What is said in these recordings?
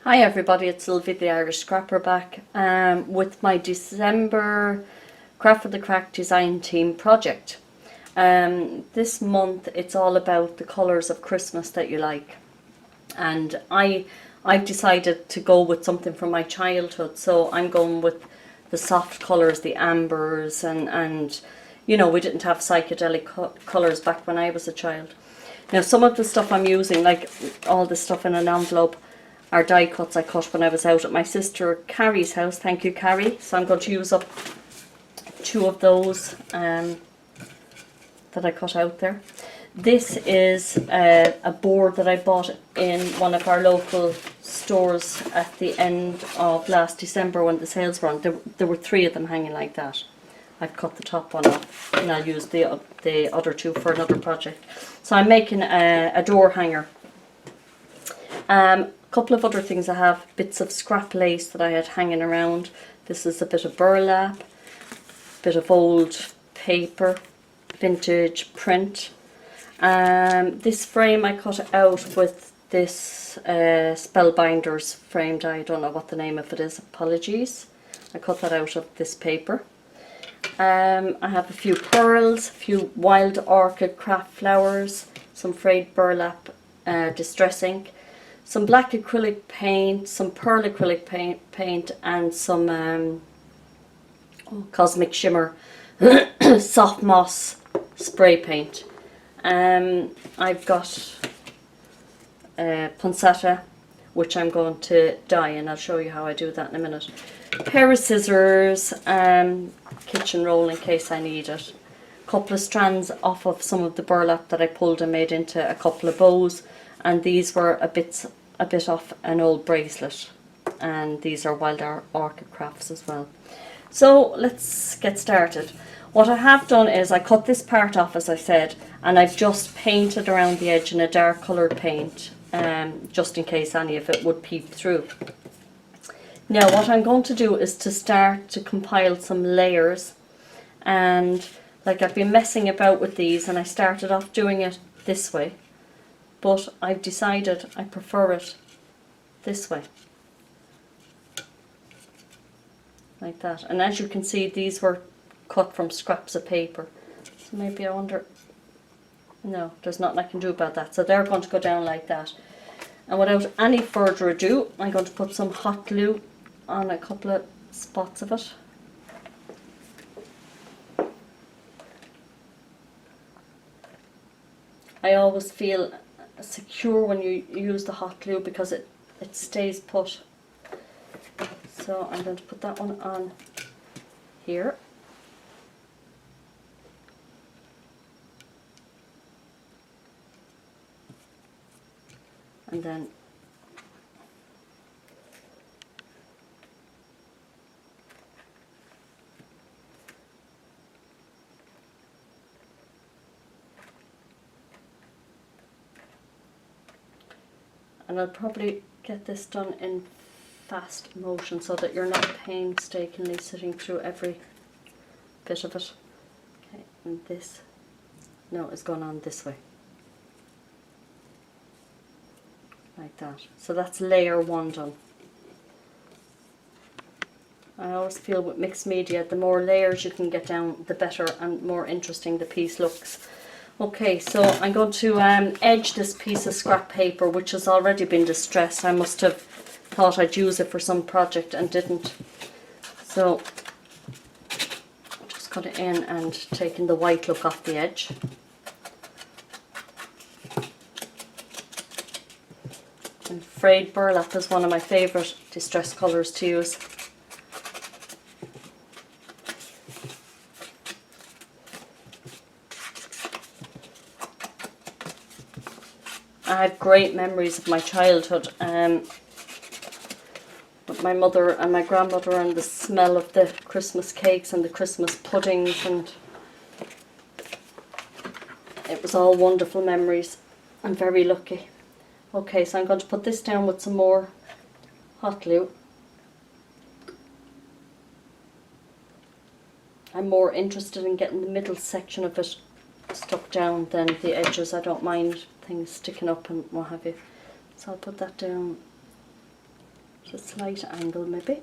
Hi everybody, it's Sylvie the Irish Scrapper back with my December Craft for the Crack design team project. This month it's all about the colours of Christmas that you like, and I've decided to go with something from my childhood, so I'm going with the soft colours, the ambers, and you know, we didn't have psychedelic colours back when I was a child. Now some of the stuff I'm using, like all the stuff in an envelope, are die cuts I cut when I was out at my sister Carrie's house. Thank you, Carrie. So I'm going to use up 2 of those that I cut out there. This is a board that I bought in one of our local stores at the end of last December when the sales were on. There were 3 of them hanging like that. I've cut the top one off and I'll use the other 2 for another project. So I'm making a door hanger. Couple of other things I have, bits of scrap lace that I had hanging around. This is a bit of burlap, bit of old paper, vintage print. This frame I cut out with this Spellbinders frame die. I don't know what the name of it is, apologies. I cut that out of this paper. I have a few pearls, a few wild orchid craft flowers, some frayed burlap distress ink, some black acrylic paint, some pearl acrylic paint and some Cosmic Shimmer soft moss spray paint. I've got poinsettia, which I'm going to dye, and I'll show you how I do that in a minute. Pair of scissors, kitchen roll in case I need it. Couple of strands off of some of the burlap that I pulled and made into a couple of bows, and these were a bit off an old bracelet, and these are wild orchid crafts as well. So let's get started. What I have done is I cut this part off, as I said, and I've just painted around the edge in a dark coloured paint, just in case any of it would peep through. Now what I'm going to do is to start to compile some layers, and like I've been messing about with these and I started off doing it this way, but I've decided I prefer it this way, like that. And as you can see, these were cut from scraps of paper, so maybe I wonder, no, there's nothing I can do about that, so they're going to go down like that. And without any further ado, I'm going to put some hot glue on a couple of spots of it. I always feel secure when you use the hot glue because it stays put. So I'm going to put that one on here. And then I'll probably get this done in fast motion so that you're not painstakingly sitting through every bit of it. Okay, and this now is going on this way, like that. So that's layer 1 done. I always feel with mixed media, the more layers you can get down, the better and more interesting the piece looks. Okay, so I'm going to edge this piece of scrap paper, which has already been distressed. I must have thought I'd use it for some project and didn't. So just cut it in and taking the white look off the edge. And frayed burlap is one of my favourite distress colours to use. I have great memories of my childhood with my mother and my grandmother, and the smell of the Christmas cakes and the Christmas puddings, and it was all wonderful memories. I'm very lucky. Okay, so I'm going to put this down with some more hot glue. I'm more interested in getting the middle section of it stuck down than the edges. I don't mind things sticking up and what have you. So I'll put that down at a slight angle maybe.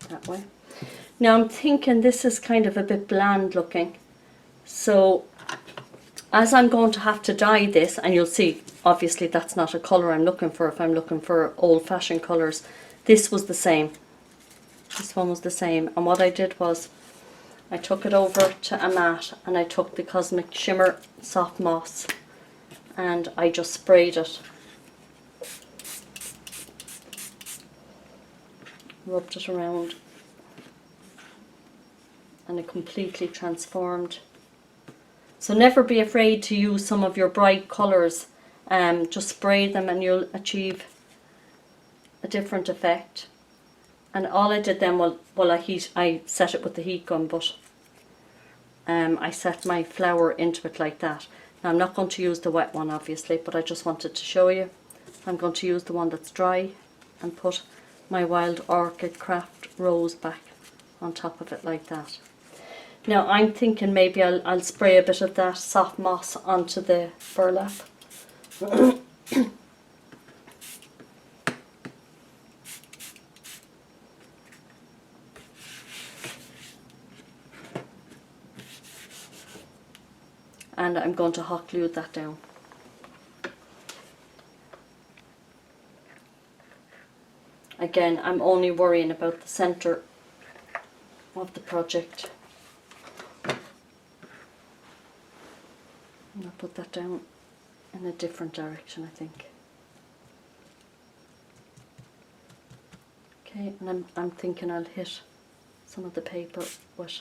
That way. Now I'm thinking this is kind of a bit bland looking. So as I'm going to have to dye this, and you'll see obviously that's not a colour I'm looking for if I'm looking for old-fashioned colours. This was the same. This one was the same, and what I did was I took it over to a mat and I took the Cosmic Shimmer Soft Moss and I just sprayed it. Rubbed it around and it completely transformed. So never be afraid to use some of your bright colours. Just spray them and you'll achieve a different effect. And all I did then, I set it with the heat gun, but I set my flower into it like that. Now I'm not going to use the wet one obviously, but I just wanted to show you. I'm going to use the one that's dry and put my Wild Orchid Craft Rose back on top of it like that. Now I'm thinking maybe I'll spray a bit of that soft moss onto the burlap. And I'm going to hot glue that down. Again, I'm only worrying about the centre of the project. And I'll put that down in a different direction, I think. Okay, and I'm thinking I'll hit some of the paper with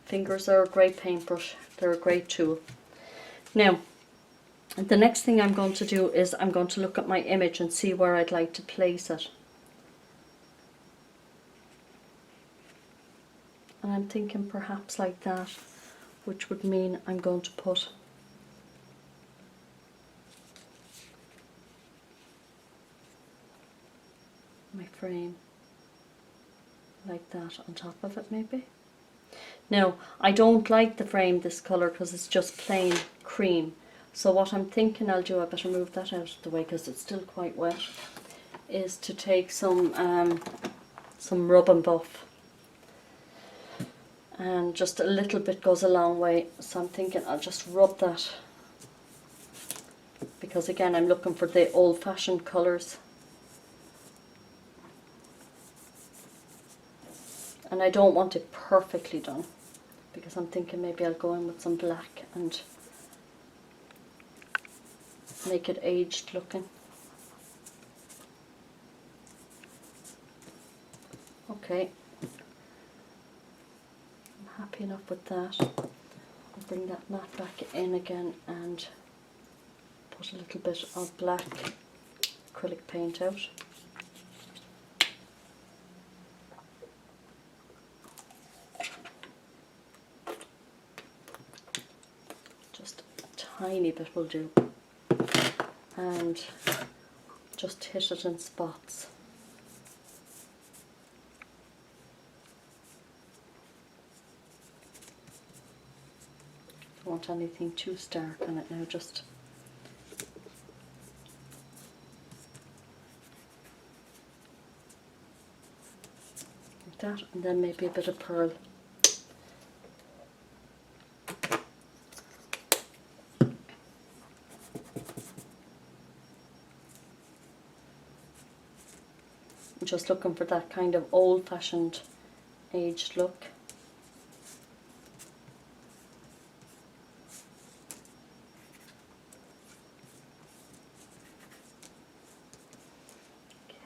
fingers are a great paintbrush, they're a great tool. Now, the next thing I'm going to do is I'm going to look at my image and see where I'd like to place it. And I'm thinking perhaps like that, which would mean I'm going to put my frame like that on top of it maybe. Now, I don't like the frame this colour because it's just plain cream. So what I'm thinking I'll do, I better move that out of the way because it's still quite wet, is to take some Rub and Buff. And just a little bit goes a long way. So I'm thinking I'll just rub that. Because again, I'm looking for the old-fashioned colours. And I don't want it perfectly done, because I'm thinking maybe I'll go in with some black and make it aged looking. Okay, I'm happy enough with that. I'll bring that mat back in again and put a little bit of black acrylic paint out. Tiny bit will do, and just hit it in spots. Don't want anything too stark on it now, just like that, and then maybe a bit of pearl. Just looking for that kind of old-fashioned aged look.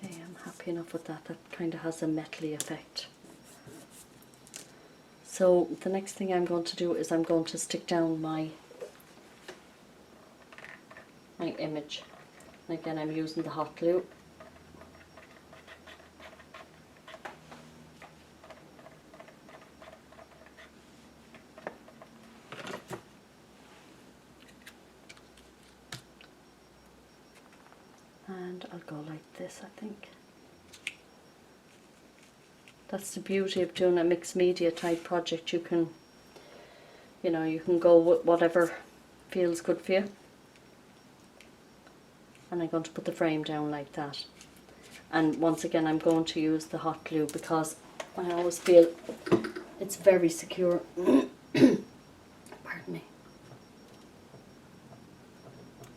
Okay, I'm happy enough with that. That kind of has a metally effect. So the next thing I'm going to do is I'm going to stick down my image. And again, I'm using the hot glue. And I'll go like this, I think. That's the beauty of doing a mixed media type project. You can, you know, you can go with whatever feels good for you. And I'm going to put the frame down like that. And once again, I'm going to use the hot glue because I always feel it's very secure. Pardon me.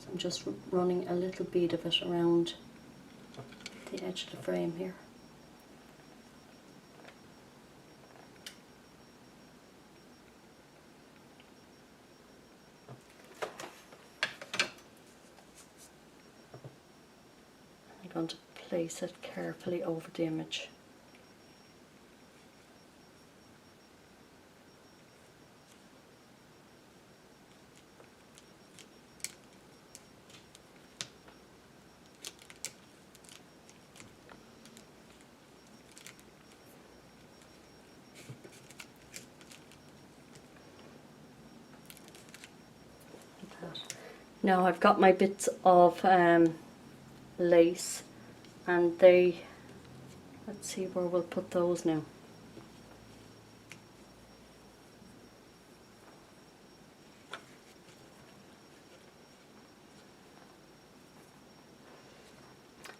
So I'm just running a little bead of it around the edge of the frame here. I'm going to place it carefully over the image. Now I've got my bits of lace, and let's see where we'll put those now.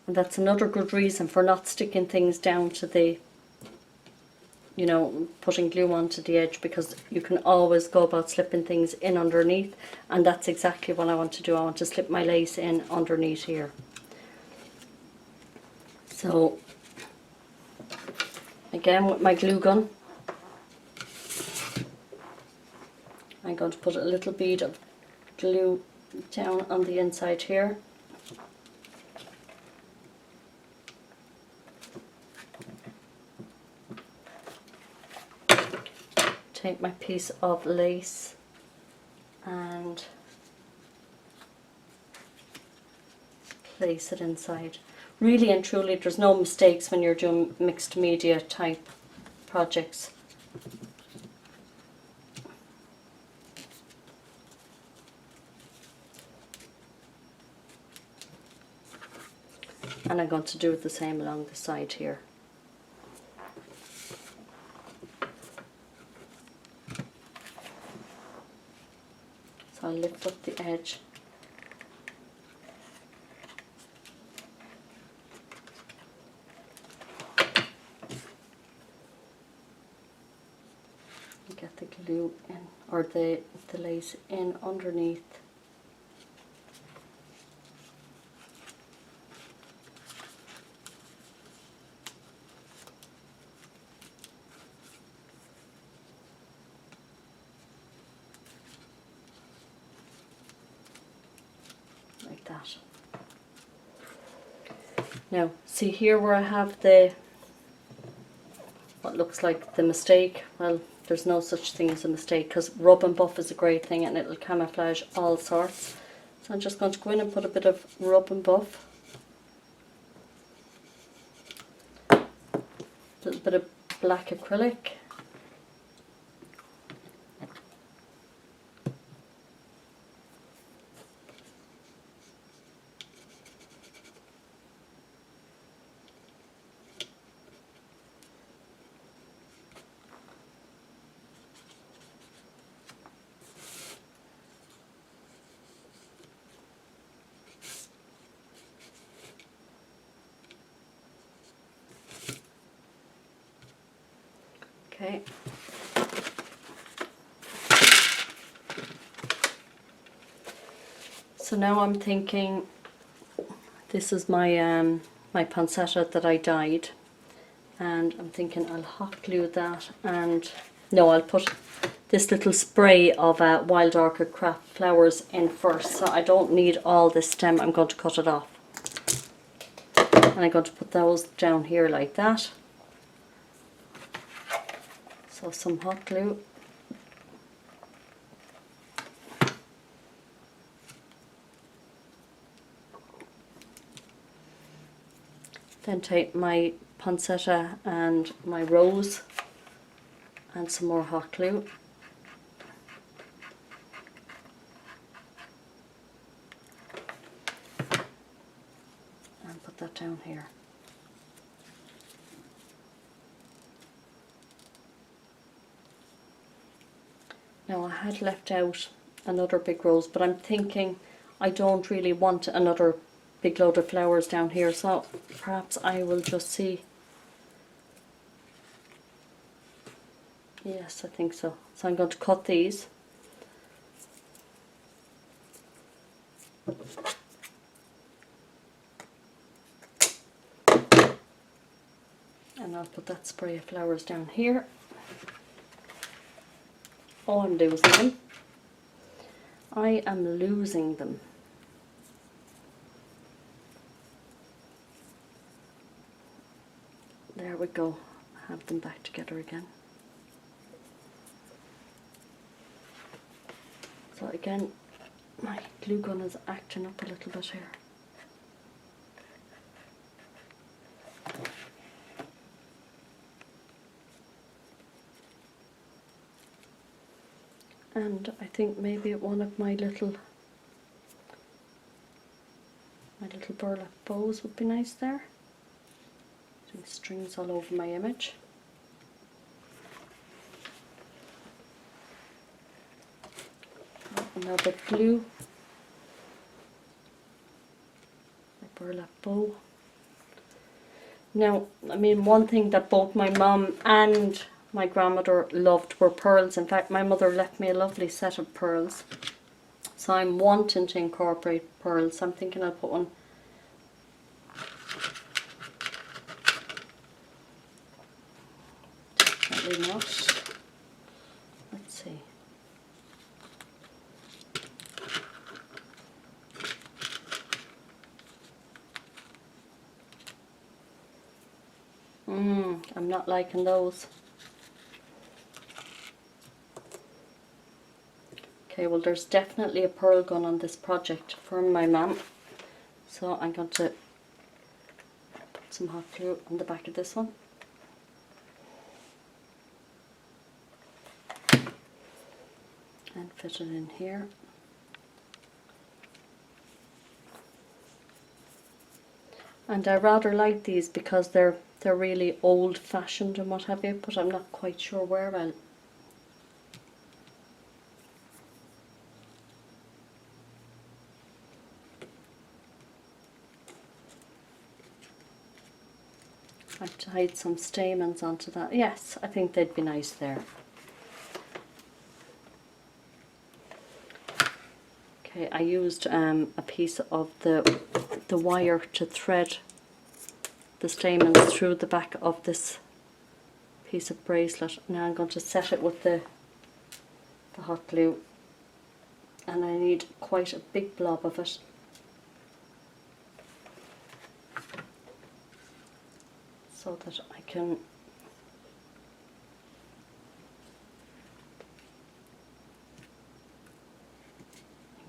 And that's another good reason for not sticking things down to the, you know, putting glue onto the edge, because you can always go about slipping things in underneath, and that's exactly what I want to do. I want to slip my lace in underneath here. So again, with my glue gun, I'm going to put a little bead of glue down on the inside here. Take my piece of lace and place it inside. Really and truly, there's no mistakes when you're doing mixed media type projects. And I'm going to do the same along the side here. So I'll lift up the edge. And get the glue in, or the lace in underneath. Like that. Now, see here where I have what looks like the mistake? Well, there's no such thing as a mistake, because rub and buff is a great thing and it'll camouflage all sorts. So I'm just going to go in and put a bit of rub and buff. A little bit of black acrylic. Okay. So now I'm thinking, this is my my pancetta that I dyed, and I'm thinking I'll hot glue that, and no, I'll put this little spray of Wild Orchid Craft flowers in first. So I don't need all this stem, I'm going to cut it off. And I'm going to put those down here like that. So some hot glue. Then take my pancetta and my rose and some more hot glue. And put that down here. Now I had left out another big rose, but I'm thinking I don't really want another big load of flowers down here, so perhaps I will just see. Yes, I think so. So I'm going to cut these. And I'll put that spray of flowers down here. Oh, I'm losing them. I am losing them. There we go. Have them back together again. So again, my glue gun is acting up a little bit here. And I think maybe one of my little burlap bows would be nice there. Some strings all over my image. Another glue. A burlap bow. Now, I mean, one thing that both my mum and my grandmother loved were pearls. In fact, my mother left me a lovely set of pearls. So I'm wanting to incorporate pearls. I'm thinking I'll put one. Definitely not. Let's see. I'm not liking those. Okay, well there's definitely a pearl gun on this project from my mum. So I'm going to put some hot glue on the back of this one. And fit it in here. And I rather like these because they're really old-fashioned and what have you, but I'm not quite sure where I'll. I've tied some stamens onto that. Yes, I think they'd be nice there. Okay, I used a piece of the wire to thread the stamens through the back of this piece of bracelet. Now I'm going to set it with the hot glue, and I need quite a big blob of it. So that I can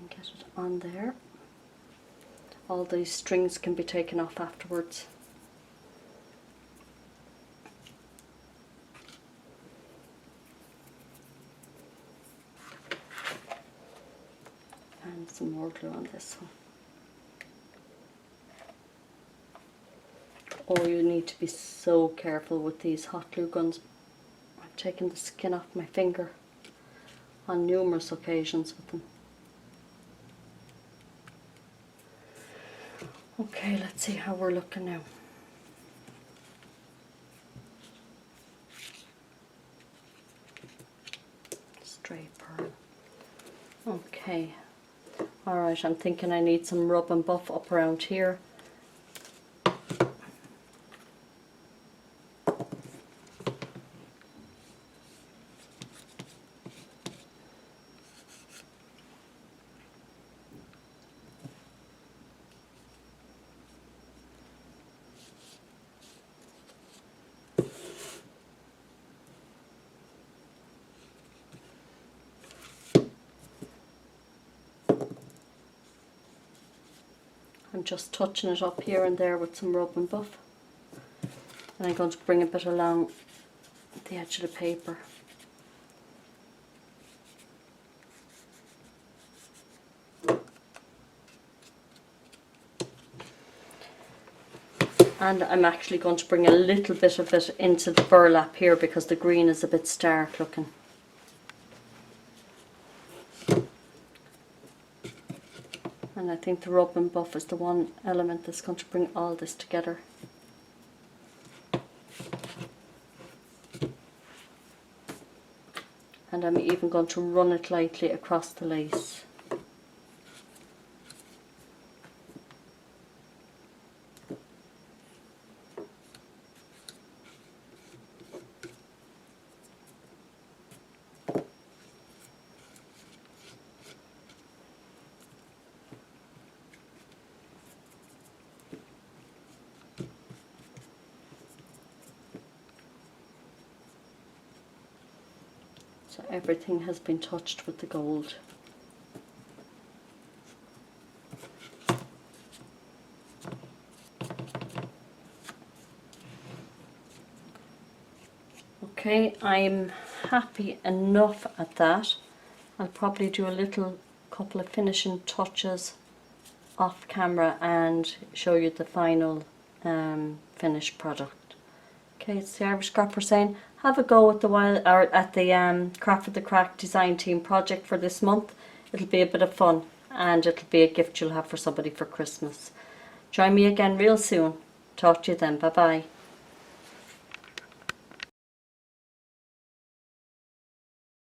get it on there. All these strings can be taken off afterwards. And some more glue on this one. Oh, you need to be so careful with these hot glue guns. I've taken the skin off my finger on numerous occasions with them. Okay, let's see how we're looking now. Straight pearl. Okay. Alright, I'm thinking I need some rub and buff up around here. I'm just touching it up here and there with some rub and buff. And I'm going to bring a bit along the edge of the paper. And I'm actually going to bring a little bit of it into the burlap here because the green is a bit stark looking. And I think the rub and buff is the one element that's going to bring all this together. And I'm even going to run it lightly across the lace. So everything has been touched with the gold. Okay, I'm happy enough at that. I'll probably do a couple of finishing touches off camera and show you the final finished product. Okay, it's the Irish Scrapper saying, have a go at the Craft with the Crack design team project for this month. It'll be a bit of fun and it'll be a gift you'll have for somebody for Christmas. Join me again real soon. Talk to you then. Bye bye.